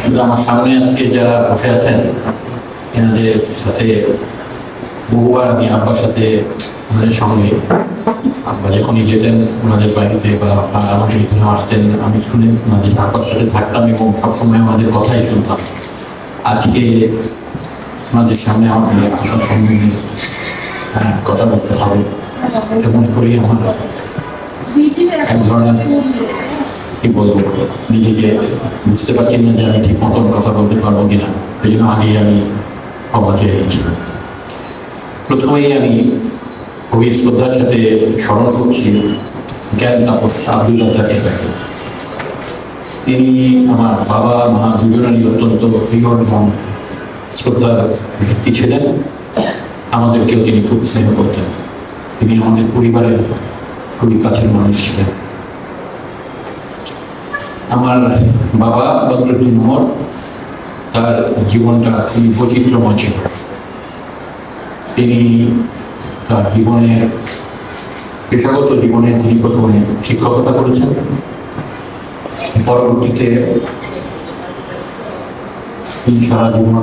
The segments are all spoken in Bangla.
আসলে আমার সামনে আজকে যারা বসে আছেন এনাদের সাথে বহুবার আমি আব্বার সাথে ওনাদের সঙ্গে আব্বা যখনই যেতেন ওনাদের বাড়িতে বা আমাদের এখানে আসতেন আমি শুনে ওনাদের আব্বার সাথে থাকতাম এবং সবসময় আমাদের কথাই শুনতাম। আজকে ওনাদের সামনে আমাকে আসার সঙ্গে কথা বলতে হবে এমন করেই আমার এক ধরনের কি বলবো নিজেকে বুঝতে পারছি না যে আমি ঠিক মতন কথা বলতে পারবো কিনা, এই জন্য আগেই আমি ক্ষমা চেয়ে নিচ্ছি। প্রথমেই আমি খুবই শ্রদ্ধার সাথে স্মরণ করছি জ্ঞান তাপস আব্দুল রাজ্জাককে। তিনি আমার বাবা মা দুজনেরই অত্যন্ত প্রিয় এবং শ্রদ্ধার ব্যক্তি ছিলেন। আমাদেরকেও তিনি খুব স্নেহ করতেন। তিনি আমাদের পরিবারের খুবই কাছের মানুষ ছিলেন। আমার বাবা বদরুদ্দিন ওমর, তার জীবনটা খুবই বৈচিত্র্যময় ছিল। তিনি তার জীবনের পেশাগত জীবনে তিনি প্রথমে শিক্ষকতা করেছেন, পরবর্তীতে তিনি সারা জীবন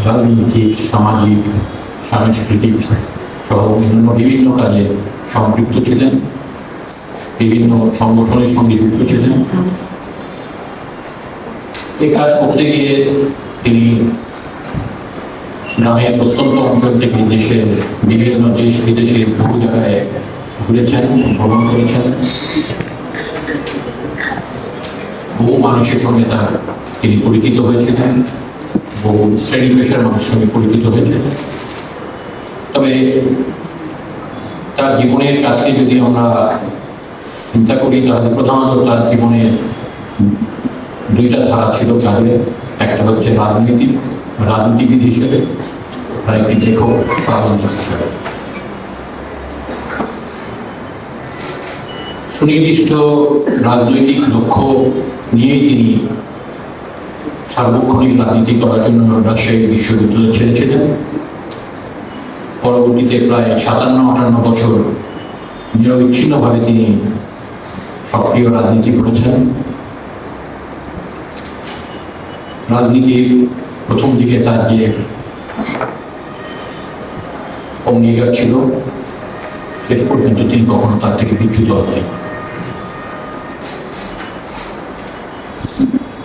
রাজনৈতিক সামাজিক সাংস্কৃতিক সহ অন্যান্য বিভিন্ন কাজে সম্পৃক্ত ছিলেন, বিভিন্ন সংগঠনের সঙ্গে যুক্ত ছিলেন। এই কাজ করতে গিয়ে তিনি গ্রামের প্রত্যন্ত অঞ্চল থেকে দেশের বিভিন্ন দেশ বিদেশের বহু জায়গায় ঘুরেছেন, ভ্রমণ করেছেন। বহু মানুষের সঙ্গে তিনি পরিচিত হয়েছিলেন, বহু শ্রেণী পেশার মানুষের সঙ্গে পরিচিত হয়েছিলেন। তবে তার জীবনের কাজকে যদি আমরা চিন্তা করি তাহলে প্রধানত তার জীবনে দুইটা ধারা ছিল কাজের। একটা হচ্ছে রাজনীতিবিদ হিসেবে, আর একটি লেখক রাজনীতিক হিসেবে। সুনির্দিষ্ট রাজনৈতিক লক্ষ্য নিয়েই তিনি সার্বক্ষণিক রাজনীতি করার জন্য রাজশাহী বিশ্ববিদ্যালয় ছেড়েছিলেন। পরবর্তীতে প্রায় 57-58 বছর নিরবিচ্ছিন্নভাবে তিনি সক্রিয় রাজনীতি করেছেন। রাজনীতির প্রথম দিকে তার যে অঙ্গীকার ছিল শেষ পর্যন্ত তিনি কখনো তার থেকে বিচ্যুত হননি।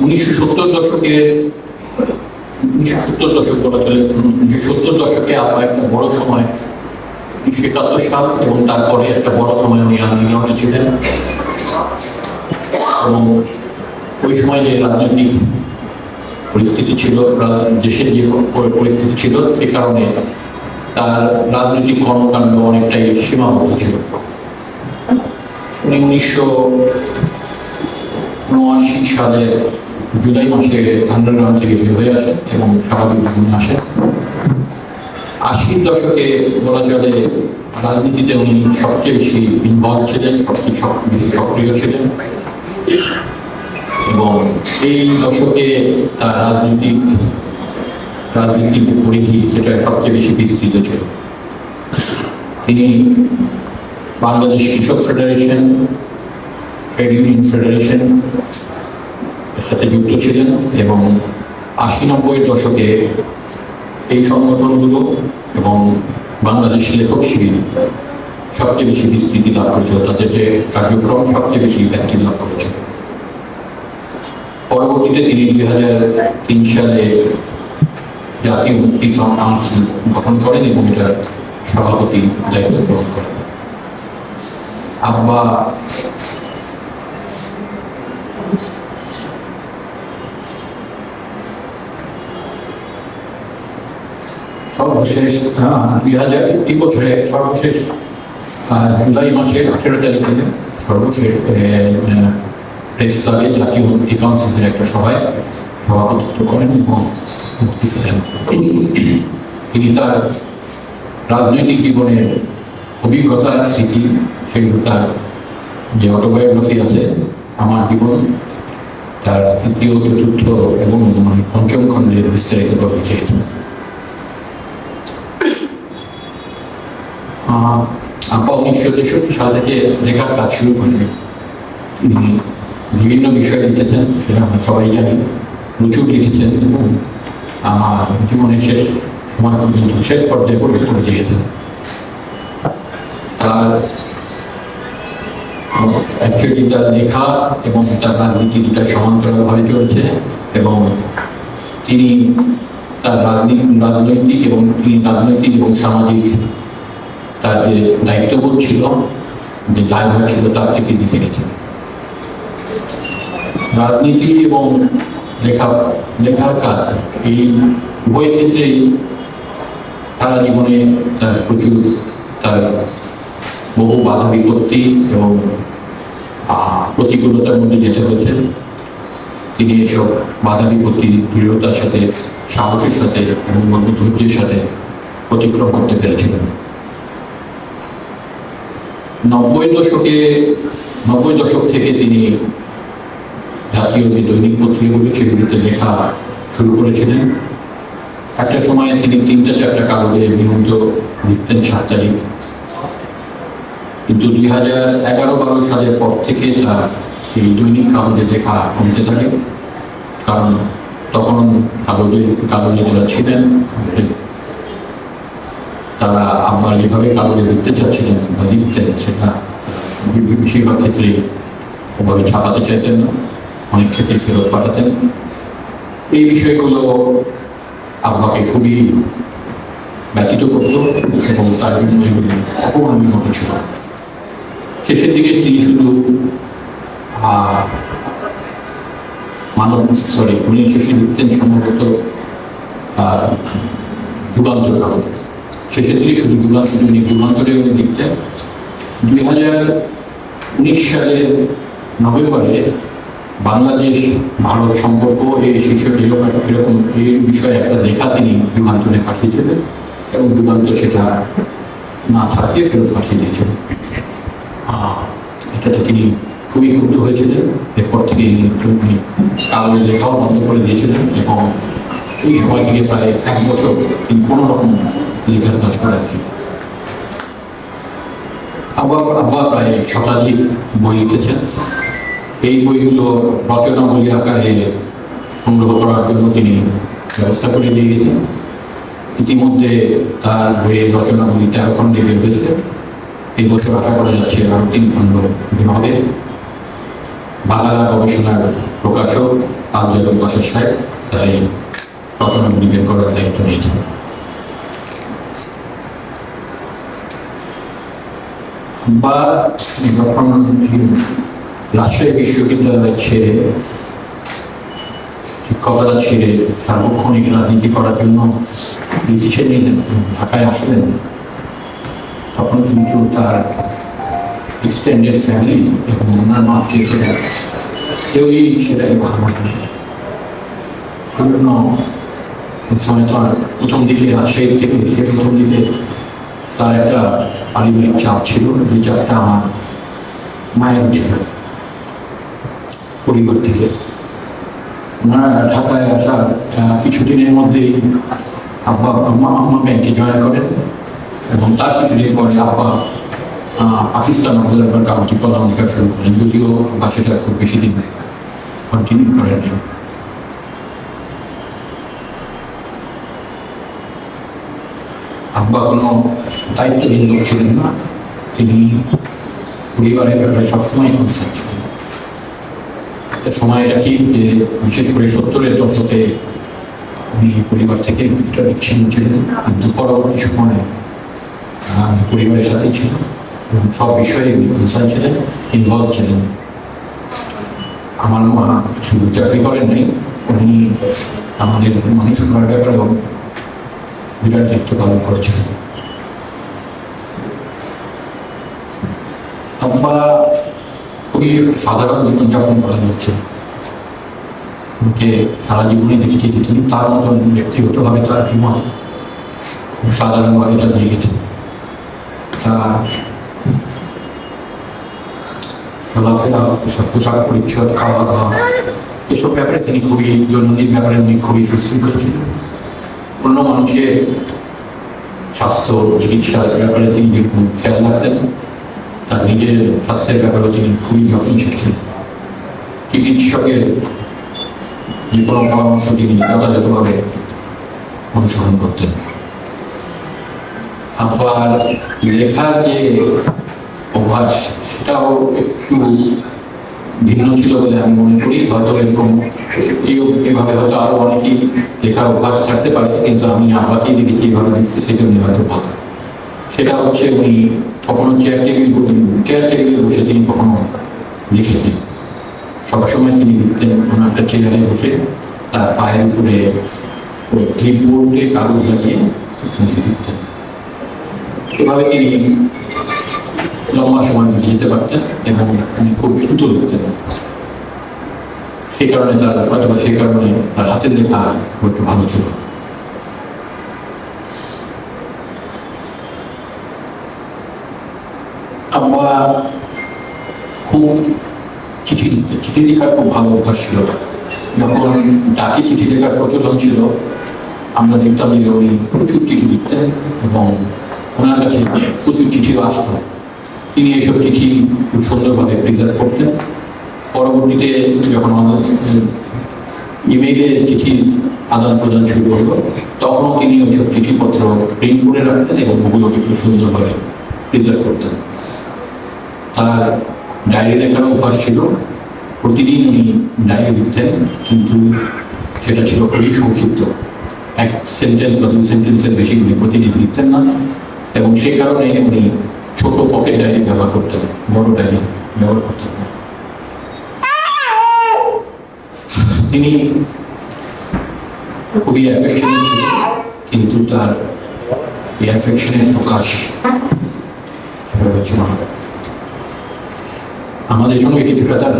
1970 দশকে আবার একটা বড় সময় 1971 সাল এবং তারপরে একটা বড় সময় উনি আন্দোলনে ছিলেন। এবং ওই সময় যে রাজনৈতিক পরিস্থিতি ছিল, দেশের যে পরিস্থিতি ছিল, সে কারণে তার রাজনৈতিক কর্মকাণ্ড অনেকটাই সীমাবদ্ধ ছিল। উনি 1979 সালের জুলাই মাসে আন্ডারগ্রাউন্ড থেকে বের হয়ে আসেন এবং স্বাভাবিক জীবনে আসেন। 80-র দশকে বলা চলে রাজনীতিতে উনি সবচেয়ে বেশি ইনভলভ ছিলেন, সবচেয়ে বেশি সক্রিয় ছিলেন এবং এই দশকে তার রাজনীতির পরিধি সেটা সবচেয়ে বেশি বিস্তৃত ছিল। তিনি বাংলাদেশ কৃষক ফেডারেশন, ট্রেড ইউনিয়ন ফেডারেশন এর সাথে যুক্ত ছিলেন এবং 80-90 দশকে এই সংগঠনগুলো এবং বাংলাদেশ লেখক শিবির সবচেয়ে বেশি বিস্তৃতি লাভ করেছিল, তাদের যে কার্যক্রম সবচেয়ে বেশি ব্যাপ্তি লাভ করেছিল। পরবর্তীতে তিনি 2003 সালে জাতীয় মুক্তি কাউন্সিল গঠন করেন এবং এটার সভাপতি দায়িত্ব গ্রহণ করেন। আব্বা সর্বশেষ 2000 বছরে সর্বশেষ জুলাই মাসের 18 তারিখে সর্বশেষ প্রেস ক্লাবে জাতীয় মুক্তি কাউন্সিলের একটা সভায় সভাপতিত্ব করেন এবং বক্তৃতা দেন। তিনি তার রাজনৈতিক জীবনের অভিজ্ঞতার স্মৃতি, সেগুলো তার যে অটোবায়োগ্রাফি আছে আমার জীবন, তার তৃতীয় চতুর্থ এবং পঞ্চম খণ্ডে বিস্তারিতভাবে লিখেছেন। আব্বা 1963 সাল থেকে লেখার কাজ শুরু করেন। তিনি বিভিন্ন বিষয়ে লিখেছেন, সেটা আমরা সবাই জানি। প্রচুর লিখেছেন এবং জীবনের শেষ সময় পর্যন্ত শেষ পর্যায়ে পড়ে লিখেছেন। তার অ্যাকচুয়ালি তার লেখা এবং তার রাজনীতি দুটা সমান্তরালভাবে চলেছে এবং তিনি তার রাজনৈতিক এবং সামাজিক তার যে দায়িত্ববোধ ছিল, যে দায়ভার ছিল, তার থেকে লিখে গেছেন। রাজনীতি এবং লেখার কাজ এই উভয় ক্ষেত্রেই সারা জীবনে তার বহু বাধা বিপত্তি এবং প্রতিকূলতার মধ্যে যেতে হয়েছে। তিনি এসব বাধা বিপত্তি দৃঢ়তার সাথে, সাহসের সাথে এবং ধৈর্যের সাথে অতিক্রম করতে পেরেছিলেন। 90 দশক থেকে তিনি জাতীয় যে দৈনিক পত্রিকাগুলো সেগুলিতে লেখা শুরু করেছিলেন। একটা সময়ে তিনি 3-4টা কাগজে নিয়মিত লিখতেন, সাপ্তাহিক। কিন্তু 2011-12 সালের পর থেকে তার এই দৈনিক কাগজে লেখা কমতে থাকে, কারণ তখন কাগজে যারা ছিলেন তারা আবার যেভাবে কাগজে লিখতে চাচ্ছিলেন বা লিখতেন সেটা বেশিরভাগ ক্ষেত্রে ওভাবে ছাপাতে চাইতেন না, অনেক ক্ষেত্রে ফেরত পাঠাতেন। এই বিষয়গুলো আব্বাকে খুবই ব্যথিত করত এবং তার জন্য এগুলি অপমাননীয় মনে ছিল। শেষের দিকে তিনি শুধু উনি শেষে লিখতেন সম্ভবত যুগান্তর কাগজে। শেষের দিকে শুধু যুগান্তরে উনি লিখতেন। 2019 সালের নভেম্বরে বাংলাদেশ ভারত সম্পর্ক এই শীর্ষক এরকম এই বিষয়ে একটা লেখা তিনি যুগান্তরে পাঠিয়েছিলেন এবং যুগান্তর সেটা না থাকিয়ে ফেরত পাঠিয়ে দিয়েছিলেন। এটাতে তিনি খুবই ক্ষুব্ধ হয়েছিলেন। এরপর থেকে কাগজে লেখাও বন্ধ করে দিয়েছিলেন এবং এই সময় থেকে প্রায় 1 বছর তিনি কোনো রকম লেখার কাজ করেননি। আব্বা প্রায় শতাধিক বই লিখেছেন। এই বইগুলো রচনাবলীর আকারে সংগ্রহ করার জন্য তিনি ব্যবস্থা করে দিয়ে গেছেন। ইতিমধ্যে তার বইয়ের রচনাবলী 13 খণ্ডে বের হয়েছে। এই বছর আশা করা যাচ্ছে আরও 3 খণ্ড বের হবে। বাংলা গবেষণার প্রকাশক আফজালুল বাশার সাহেব তার এই রচনাবলী বের করার দায়িত্ব নিয়েছেন। বা যখন রাজশাহী বিশ্ববিদ্যালয় ছেড়ে, শিক্ষকতা ছেড়ে সার্বক্ষণিক রাজনীতি করার জন্য ডিসিশন নিলেন, ঢাকায় আসলেন, তখন কিন্তু তার এক্সটেন্ডেড ফ্যামিলি এবং অন্যান্য আত্মীয়স্বজন কেউই সেটাকে ভালো নেই। বিভিন্ন সময় তো আর প্রথম দিকে রাজশাহী থেকে প্রথম দিকে তার একটা পারিবারিক চাপ ছিল, যে চাপটা আমার মায়ের ছিল পরিবার থেকে। ওনারা ঢাকায় আসার কিছুদিনের মধ্যেই আম্মা ব্যাংকে জয়েন করেন এবং তার কিছুদিন পরে আব্বা পাকিস্তান অবজারভার কাগজে কলম লেখা শুরু করেন, যদিও আব্বা সেটা খুব বেশি দিন কন্টিনিউ করেননি। আব্বা কোনো দায়িত্বহীন লোক ছিলেন না, তিনি পরিবারের ব্যাপারে সবসময় কনসার্ন ছিলেন। একটা সময় এটা ঠিক যে বিশেষ করে 70-এর দশকে উনি পরিবার থেকে কিছুটা বিচ্ছিন্ন ছিলেন, কিন্তু পরবর্তী সময়ে পরিবারের সাথেই ছিলেন এবং সব বিষয়ে উনি কনসার্ন ছিলেন, ইনভলভ ছিলেন। আমার মা শুধু চাকরি করেন নাই, উনি আমাদের মানুষ করার ব্যাপারেও বিরাট দায়িত্ব পালন করেছিলেন। আব্বা খুবই সাধারণ জীবনযাপন করা হচ্ছে, ওকে সারা জীবনে দেখেছি যে তিনি তার মতন ব্যক্তিগতভাবে তার জীবন খুব সাধারণভাবে চালিয়ে গেছেন। চলাফেরা, পোশাক পরিচ্ছদ, খাওয়া দাওয়া, এসব ব্যাপারে তিনি খুবই দৈনন্দিন ব্যাপারে উনি খুবই সুশৃঙ্খল ছিলেন। অন্য মানুষের স্বাস্থ্য চিকিৎসার ব্যাপারে তিনি যেরকম খেয়াল রাখতেন, তার নিজের স্বাস্থ্যের ব্যাপারেও তিনি খুবই যত্নশীল ছিলেন। চিকিৎসকের যে কোনো পরামর্শ তিনি যথাযথভাবে অনুসরণ করতেন। আবার লেখার যে অভ্যাস সেটাও একটু ভিন্ন ছিল বলে আমি মনে করি। হয়তো এরকম এভাবে হয়তো আরো অনেকেই লেখার অভ্যাস থাকতে পারে, কিন্তু আমি আব্বাকেই দেখেছি এভাবে লিখতে, সেই জন্য হয়তো বলা। সেটা হচ্ছে উনি কখনো চেয়ার টেবিলে বসে তিনি কখনো লিখেছেন। সবসময় তিনি লিখতেন কোনো একটা চেয়ারে বসে, তার পায়ের উপরে ওই ক্লিপবোর্ডে কাগজ লাগিয়ে লিখতেন। এভাবে তিনি লম্বা সময় লিখে যেতে পারতেন এবং উনি খুব দ্রুত লিখতেন। সেই কারণে তার হাতের লেখা একটু ভালো ছিল। আব্বা খুব চিঠি লিখতেন, চিঠি লেখার খুব ভালো অভ্যাস ছিল। যখন ডাকে চিঠি লেখার প্রচলন ছিল, আমরা দেখতাম যে উনি প্রচুর চিঠি লিখতেন এবং ওনার কাছে প্রচুর চিঠিও আসত। তিনি এসব চিঠি খুব সুন্দরভাবে প্রিজার্ভ করতেন। পরবর্তীতে যখন ইমেইলে চিঠি আদান প্রদান শুরু হলো, তখনও তিনি ওইসব চিঠিপত্র প্রিন্ট করে রাখতেন এবং ওগুলোকে খুব সুন্দরভাবে প্রিজার্ভ করতেন। তার ডায়েরি লেখার অভ্যাস ছিল। প্রতিদিন উনি ডায়েরি লিখতেন, কিন্তু সেটা ছিল খুবই সংক্ষিপ্ত। এক সেন্টেন্স বা 2 সেন্টেন্সের বেশি উনি প্রতিদিন লিখতেন না, এবং সেই কারণে উনি ছোট পকেট ডায়েরি ব্যবহার করতেন, বড় ডায়েরি ব্যবহার করতেন না। তিনি খুবই অ্যাফেকশনেট ছিলেন, কিন্তু তার এই অ্যাফেকশনের প্রকাশ ছিল না। আমাদের সঙ্গে কিছুটা তার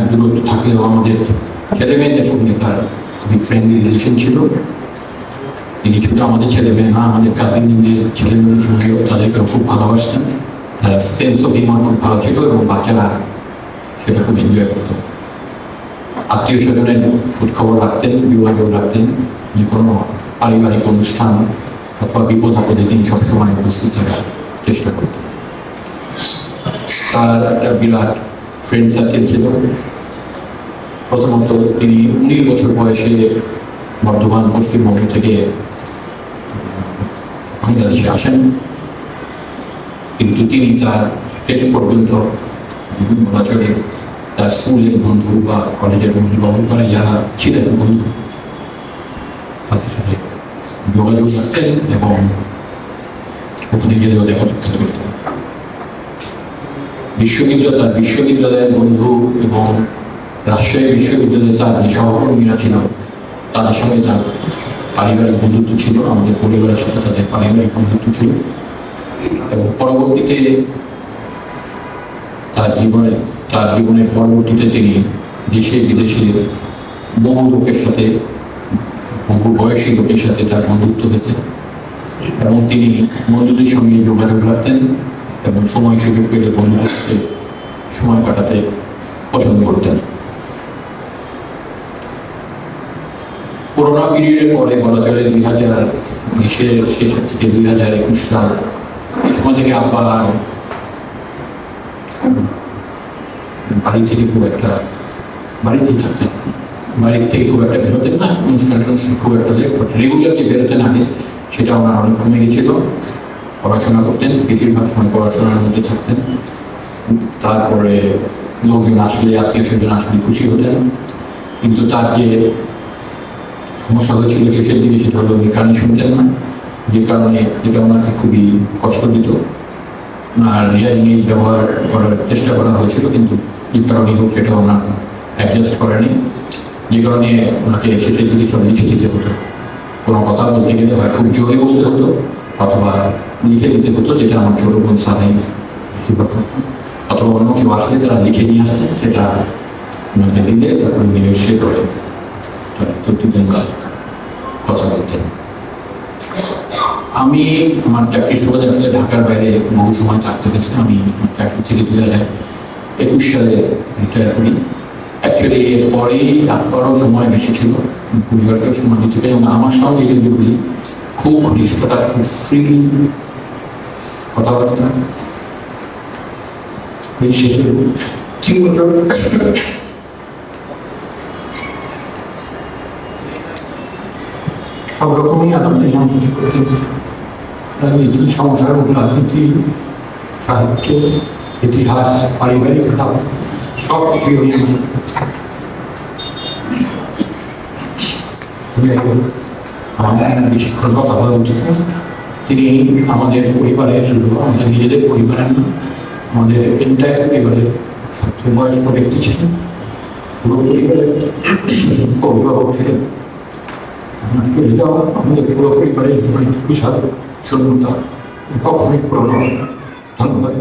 দূরত্ব থাকলেও আমাদের ছেলে মেয়েদের সঙ্গে তার খুবই ফ্রেন্ডলি রিলেশন ছিল। তিনি শুধু আমাদের ছেলে মেয়ে না, আমাদের কাজিনদের ছেলে মেয়েদের সঙ্গেও তাদেরকেও খুব ভালোবাসতেন। তার সেন্স অফ হিউমার খুব ভালো ছিল এবং বাচ্চারা সেটা খুব এনজয় করত। আত্মীয় স্বজনের খোঁজ খবর রাখতেন, যোগাযোগ রাখতেন। যে কোনো পারিবারিক অনুষ্ঠান অথবা বিপদ আপদে তিনি সবসময় উপস্থিত থাকার চেষ্টা করতেন। তার একটা বিরাট ফ্রেন্ড সার্কেল ছিল। প্রথমত তিনি 19 বছর বয়সে বর্ধমান পশ্চিমবঙ্গ থেকে বাংলাদেশে আসেন, কিন্তু তিনি তার শেষ পর্যন্ত বিভিন্ন বছরে তার স্কুলের বন্ধু বা কলেজের বন্ধু বা অভিজ্ঞরা যারা ছিলেন বন্ধু, তাদের সাথে যোগাযোগ রাখতেন এবং ওখানে গেলেও দেখা করতেন। বিশ্ববিদ্যালয়ের বন্ধু এবং রাজশাহী বিশ্ববিদ্যালয়ে তার যে সহকর্মীরা ছিল, তাদের সঙ্গে তার পারিবারিক বন্ধুত্ব ছিল। আমাদের পরিবারের সাথে তাদের পারিবারিক বন্ধুত্ব ছিল, এবং পরবর্তীতে তার জীবনের পরবর্তীতে তিনি দেশে বিদেশে বহু লোকের সাথে, বহু বয়সী লোকের সাথে তার বন্ধুত্ব হয়েছে, এবং তিনি বন্ধুদের সঙ্গে যোগাযোগ রাখতেন এবং সময় সুযোগ পেলে বন্ধুদের সাথে সময় কাটাতে পছন্দ করতেন। করোনা পিরিয়ডের পরে বলা চলে 2020-এর শেষের থেকে 2021 সাল, এই সময় থেকে আব্বা বাড়িতেই থাকতেন। বাড়ির থেকে খুব একটা বেরোতেন না, অনুষ্ঠান খুব একটা রেগুলার যে বেরোতেন আগে, সেটা ওনার অনেক কমে গেছিল। পড়াশোনা করতেন, বেশিরভাগ সময় পড়াশোনার মধ্যে থাকতেন। তারপরে লোকজন আসলে, আত্মীয় স্বজন আসলে খুশি হতেন, কিন্তু তার যে সমস্যা হয়েছিল শেষের দিকে, সেটা হলো উনি কানে শুনতেন না, যে কারণে এটা ওনাকে খুবই কষ্ট দিত। ওনার হিয়ারিং এইড ব্যবহার করার চেষ্টা করা হয়েছিল, কিন্তু যে কারণে হোক সেটা ওনার অ্যাডজাস্ট করেনি, যে কারণে ওনাকে শেষের দিকে সব লিখে দিতে হতো। কোনো কথা বলতে গেলে হয় খুব জোরে বলতে হতো অথবা লিখে দিতে হতো, যেটা আমার ছোটো বোন সাথে অথবা অন্য কেউ আসলে তারা লিখে নিয়ে আসতেন, সেটা ওনাকে দিলে তারপরে নিয়ে করে তারা প্রতিদিন কথা বলতেন। আমি আমার চাকরির সুবাদে আসলে ঢাকার বাইরে বহু সময় থাকতে হয়েছে। আমি চাকরি থেকে 2021 সালে রিটায়ার করি। অ্যাকচুয়ালি এরপরেই আবারও সময় বেশি ছিল, পরিবারকেও সময় দিতে পারি, এবং আমার সঙ্গে যদি বলি খুব ঘনিষ্ঠতা, খুব ফ্রিলি কথাবার্তা। এই শেষে 3 বছর সব রকমই আলাপটি সংস্কৃতি করতেন। রাজনীতি, সংসার, রাজনীতি, সাহিত্য, ইতিহাস, পারিবারিক আলাপ সব কিছুই উনি আমার বেশিক্ষণ কথা বলা উচিত না। তিনি আমাদের পরিবারের, শুধু আমাদের নিজেদের পরিবারের না, আমাদের এন্টায়ার পরিবারের সবচেয়ে বয়স্ক ব্যক্তি ছিলেন। পুরো পরিবারের অভিভাবক ছিলেন। চলে যাওয়া আমাদের পুরো পরিবারের বিশাল শূন্যতা কখনোই পূরণ হবে না। ধন্যবাদ।